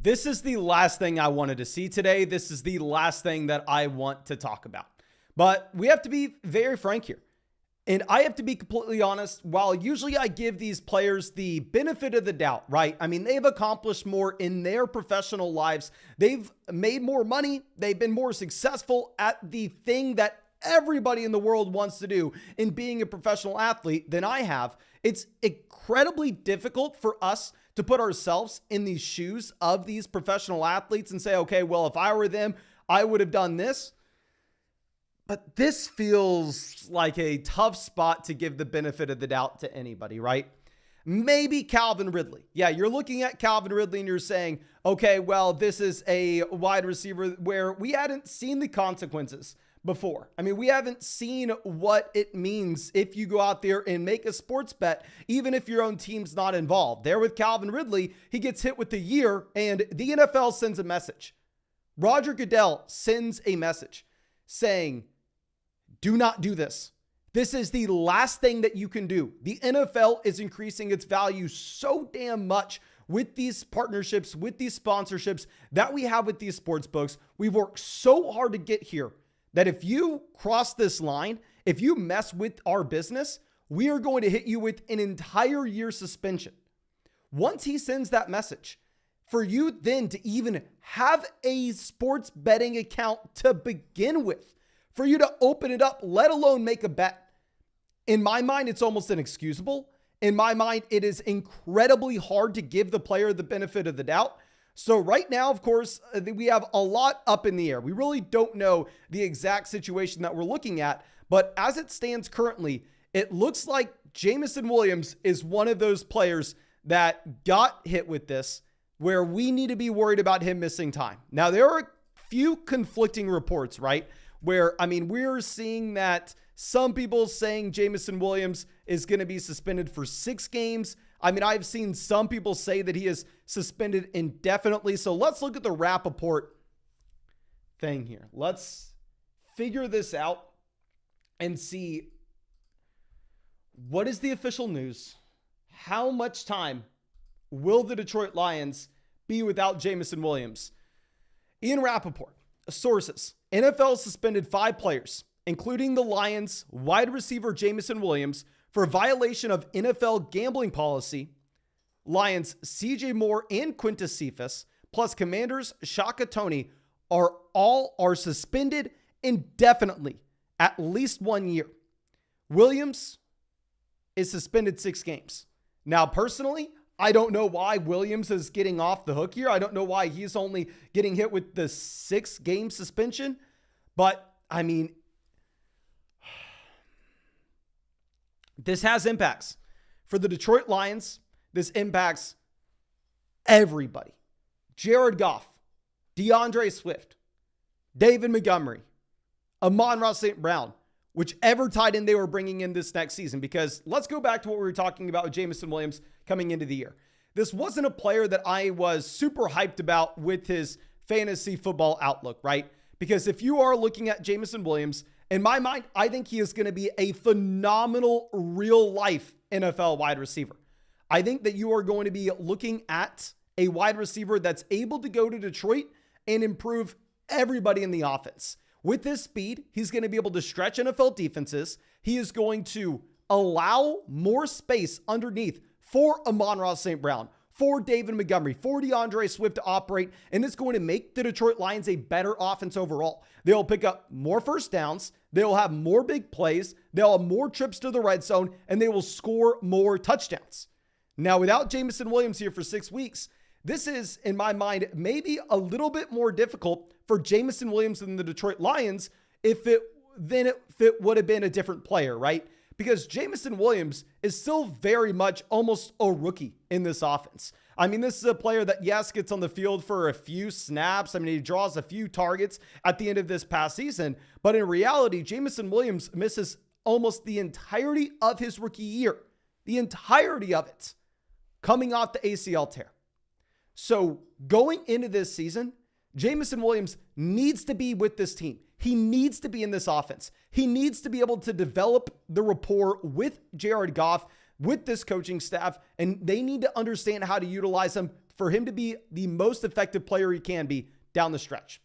This is the last thing I wanted to see today. This is the last thing that I want to talk about. But we have to be very frank here. And I have to be completely honest, while usually I give these players the benefit of the doubt, right? I mean, they've accomplished more in their professional lives. They've made more money. They've been more successful at the thing that everybody in the world wants to do in being a professional athlete than I have. It's incredibly difficult for us to put ourselves in these shoes of these professional athletes and say, okay, well, if I were them, I would have done this. But this feels like a tough spot to give the benefit of the doubt to anybody, right? Maybe Calvin Ridley. Yeah, you're looking at Calvin Ridley and you're saying, okay, well, this is a wide receiver where we hadn't seen the consequences before. I mean, we haven't seen what it means if you go out there and make a sports bet, even if your own team's not involved. There with Calvin Ridley, he gets hit with the year and the NFL sends a message. Roger Goodell sends a message saying, do not do this. This is the last thing that you can do. The NFL is increasing its value so damn much with these partnerships, with these sponsorships that we have with these sports books. We've worked so hard to get here that if you cross this line, if you mess with our business, we are going to hit you with an entire year suspension. Once he sends that message, for you then to even have a sports betting account to begin with, for you to open it up, let alone make a bet. In my mind, it's almost inexcusable. In my mind, it is incredibly hard to give the player the benefit of the doubt. So right now, of course, we have a lot up in the air. We really don't know the exact situation that we're looking at. But as it stands currently, it looks like Jameson Williams is one of those players that got hit with this, where we need to be worried about him missing time. Now, there are a few conflicting reports, right? Where, I mean, we're seeing that some people saying Jameson Williams is going to be suspended for 6 games. I mean, I've seen some people say that he is suspended indefinitely. So let's look at the Rappaport thing here. Let's figure this out and see what is the official news. How much time will the Detroit Lions be without Jameson Williams? Ian Rappaport, sources. NFL suspended 5 players, including the Lions wide receiver Jameson Williams, for violation of NFL gambling policy. Lions CJ Moore and Quintus Cephas, plus Commanders Shaka Toney, are suspended indefinitely, at least 1 year. Williams is suspended 6 games. Now, personally, I don't know why Williams is getting off the hook here. I don't know why he's only getting hit with the 6-game suspension. But, I mean, this has impacts. For the Detroit Lions, this impacts everybody. Jared Goff, DeAndre Swift, David Montgomery, Amon-Ra St. Brown, whichever tight end they were bringing in this next season. Because let's go back to what we were talking about with Jameson Williams coming into the year. This wasn't a player that I was super hyped about with his fantasy football outlook, right? Because if you are looking at Jameson Williams, in my mind, I think he is going to be a phenomenal real-life NFL wide receiver. I think that you are going to be looking at a wide receiver that's able to go to Detroit and improve everybody in the offense. With his speed, he's going to be able to stretch NFL defenses. He is going to allow more space underneath for Amon-Ra St. Brown, for David Montgomery, for DeAndre Swift to operate, and it's going to make the Detroit Lions a better offense overall. They'll pick up more first downs, they'll have more big plays, they'll have more trips to the red zone, and they will score more touchdowns. Now, without Jameson Williams here for 6 weeks, this is, in my mind, maybe a little bit more difficult for Jameson Williams and the Detroit Lions if it would have been a different player, right? Because Jameson Williams is still very much almost a rookie in this offense. I mean, this is a player that, yes, gets on the field for a few snaps. I mean, he draws a few targets at the end of this past season. But in reality, Jameson Williams misses almost the entirety of his rookie year. The entirety of it coming off the ACL tear. So going into this season, Jameson Williams needs to be with this team. He needs to be in this offense. He needs to be able to develop the rapport with Jared Goff, with this coaching staff, and they need to understand how to utilize him for him to be the most effective player he can be down the stretch.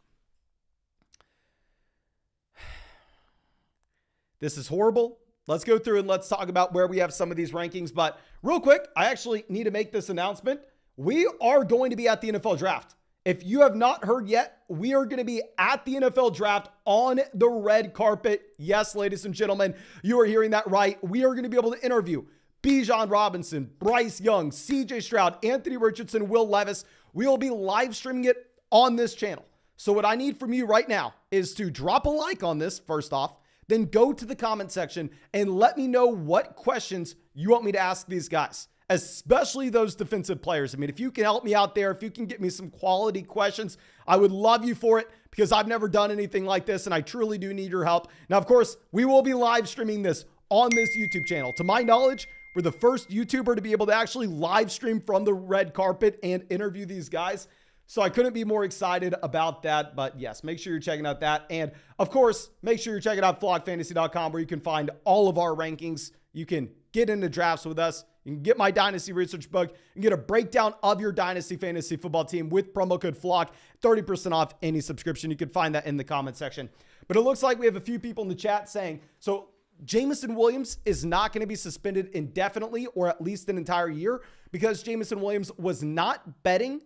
This is horrible. Let's go through and let's talk about where we have some of these rankings. But real quick, I actually need to make this announcement. We are going to be at the NFL draft. If you have not heard yet, we are going to be at the NFL draft on the red carpet. Yes, ladies and gentlemen, you are hearing that right. We are going to be able to interview Bijan Robinson, Bryce Young, CJ Stroud, Anthony Richardson, Will Levis. We will be live streaming it on this channel. So what I need from you right now is to drop a like on this, first off, then go to the comment section and let me know what questions you want me to ask these guys, especially those defensive players. I mean, if you can help me out there, if you can get me some quality questions, I would love you for it because I've never done anything like this and I truly do need your help. Now, of course, we will be live streaming this on this YouTube channel. To my knowledge, we're the first YouTuber to be able to actually live stream from the red carpet and interview these guys. So I couldn't be more excited about that. But yes, make sure you're checking out that. And of course, make sure you're checking out flockfantasy.com where you can find all of our rankings. You can get into drafts with us. You can get my Dynasty Research book and get a breakdown of your Dynasty Fantasy Football team with promo code FLOCK, 30% off any subscription. You can find that in the comment section. But it looks like we have a few people in the chat saying, so Jameson Williams is not going to be suspended indefinitely or at least an entire year because Jameson Williams was not betting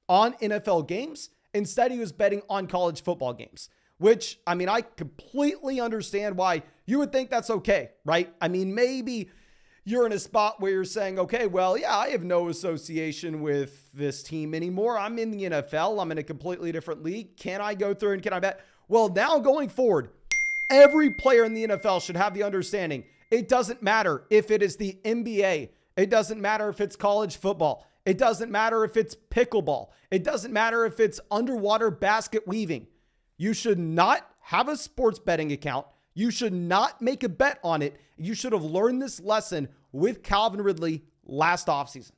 on NFL games. Instead, he was betting on college football games, which, I mean, I completely understand why you would think that's okay, right? I mean, maybe you're in a spot where you're saying, okay, well, yeah, I have no association with this team anymore. I'm in the NFL. I'm in a completely different league. Can I go through and can I bet? Well, now going forward, every player in the NFL should have the understanding. It doesn't matter if it is the NBA. It doesn't matter if it's college football. It doesn't matter if it's pickleball. It doesn't matter if it's underwater basket weaving. You should not have a sports betting account. You should not make a bet on it. You should have learned this lesson with Calvin Ridley last offseason.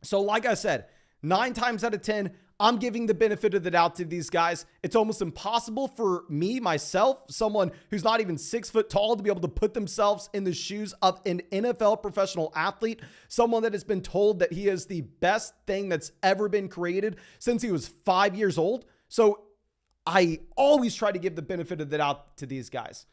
So like I said, 9 times out of 10, I'm giving the benefit of the doubt to these guys. It's almost impossible for me, myself, someone who's not even 6 foot tall, to be able to put themselves in the shoes of an NFL professional athlete, someone that has been told that he is the best thing that's ever been created since he was 5 years old. So I always try to give the benefit of the doubt to these guys.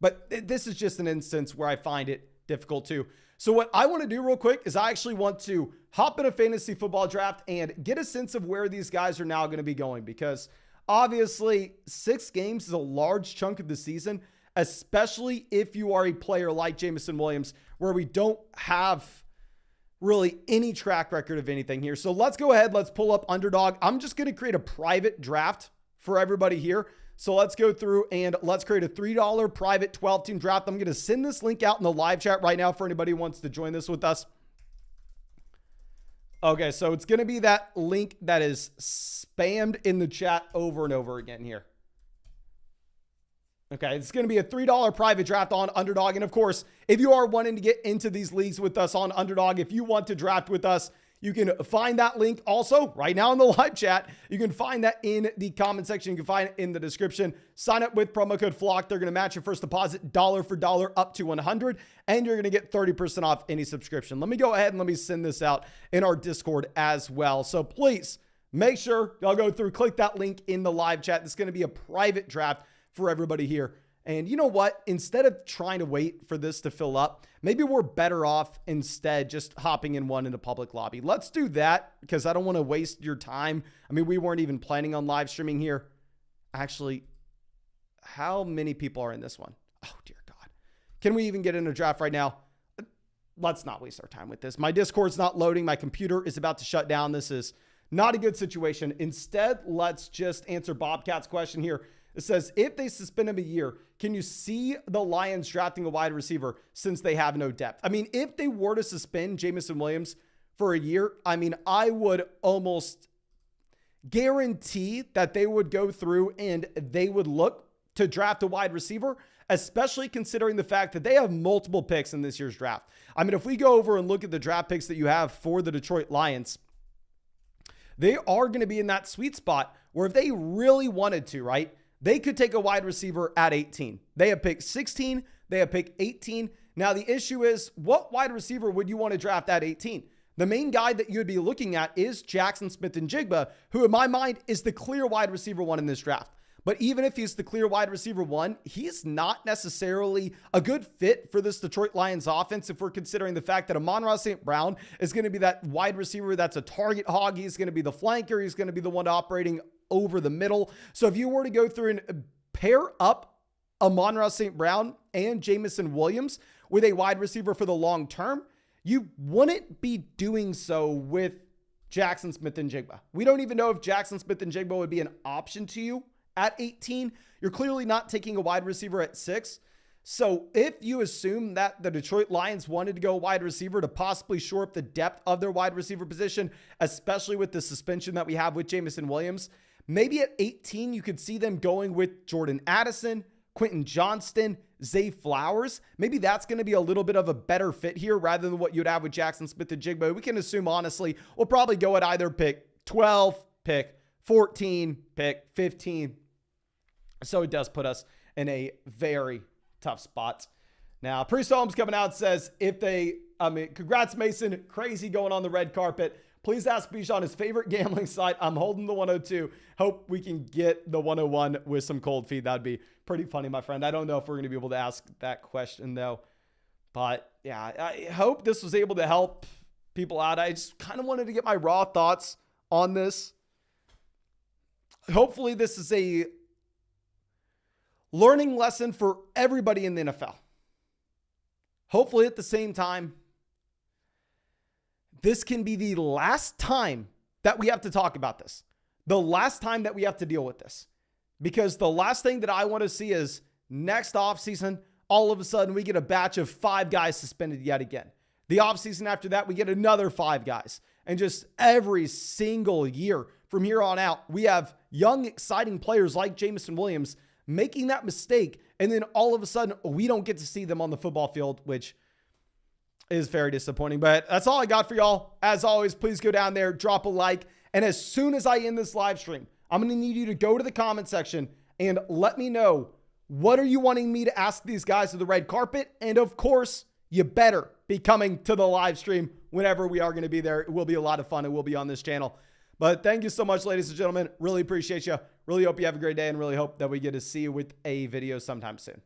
But this is just an instance where I find it difficult too. So what I want to do real quick is I actually want to hop in a fantasy football draft and get a sense of where these guys are now going to be going, because obviously 6 games is a large chunk of the season, especially if you are a player like Jameson Williams, where we don't have really any track record of anything here. So let's go ahead. Let's pull up Underdog. I'm just going to create a private draft for everybody here. So let's go through and let's create a $3 private 12-team draft. I'm going to send this link out in the live chat right now for anybody who wants to join this with us. Okay, so it's going to be that link that is spammed in the chat over and over again here. Okay, it's going to be a $3 private draft on Underdog. And of course, if you are wanting to get into these leagues with us on Underdog, if you want to draft with us, you can find that link also right now in the live chat. You can find that in the comment section. You can find it in the description. Sign up with promo code FLOCK. They're going to match your first deposit dollar for dollar up to $100, and you're going to get 30% off any subscription. Let me go ahead and let me send this out in our Discord as well. So please make sure y'all go through, click that link in the live chat. This is going to be a private draft for everybody here. And you know what? Instead of trying to wait for this to fill up, maybe we're better off instead just hopping in one in a public lobby. Let's do that because I don't want to waste your time. I mean, we weren't even planning on live streaming here. Actually, how many people are in this one? Oh, dear God. Can we even get in a draft right now? Let's not waste our time with this. My Discord's not loading. My computer is about to shut down. This is not a good situation. Instead, let's just answer Bobcat's question here. It says, if they suspend him a year, can you see the Lions drafting a wide receiver since they have no depth? I mean, if they were to suspend Jameson Williams for a year, I mean, I would almost guarantee that they would go through and they would look to draft a wide receiver, especially considering the fact that they have multiple picks in this year's draft. I mean, if we go over and look at the draft picks that you have for the Detroit Lions, they are going to be in that sweet spot where if they really wanted to, right, they could take a wide receiver at 18. They have picked 16. They have picked 18. Now, the issue is, what wide receiver would you want to draft at 18? The main guy that you would be looking at is Jackson Smith-Njigba, who in my mind is the clear wide receiver one in this draft. But even if he's the clear wide receiver one, he's not necessarily a good fit for this Detroit Lions offense if we're considering the fact that Amon-Ra St. Brown is going to be that wide receiver that's a target hog. He's going to be the flanker. He's going to be the one operating over the middle. So if you were to go through and pair up Amon-Ra St. Brown and Jameson Williams with a wide receiver for the long term, you wouldn't be doing so with Jackson Smith-Njigba. We don't even know if Jackson Smith-Njigba would be an option to you at 18. You're clearly not taking a wide receiver at 6. So if you assume that the Detroit Lions wanted to go wide receiver to possibly shore up the depth of their wide receiver position, especially with the suspension that we have with Jameson Williams, maybe at 18, you could see them going with Jordan Addison, Quentin Johnston, Zay Flowers. Maybe that's going to be a little bit of a better fit here rather than what you'd have with Jackson Smith-Njigba. We can assume, honestly, we'll probably go at either pick 12, pick 14, pick 15. So it does put us in a very tough spot. Now, Priest Holmes coming out says, congrats, Mason. Crazy going on the red carpet. Please ask Bijan his favorite gambling site. I'm holding the 102. Hope we can get the 101 with some cold feet. That'd be pretty funny, my friend. I don't know if we're going to be able to ask that question, though. But, yeah, I hope this was able to help people out. I just kind of wanted to get my raw thoughts on this. Hopefully, this is a learning lesson for everybody in the NFL. Hopefully, at the same time, this can be the last time that we have to talk about this. The last time that we have to deal with this. Because the last thing that I want to see is next offseason, all of a sudden we get a batch of 5 guys suspended yet again. The offseason after that, we get another 5 guys. And just every single year from here on out, we have young, exciting players like Jameson Williams making that mistake. And then all of a sudden, we don't get to see them on the football field, which is very disappointing. But that's all I got for y'all. As always, please go down there, drop a like. And as soon as I end this live stream, I'm going to need you to go to the comment section and let me know, what are you wanting me to ask these guys to the red carpet? And of course, you better be coming to the live stream whenever we are going to be there. It will be a lot of fun. It will be on this channel. But thank you so much, ladies and gentlemen. Really appreciate you. Really hope you have a great day and really hope that we get to see you with a video sometime soon.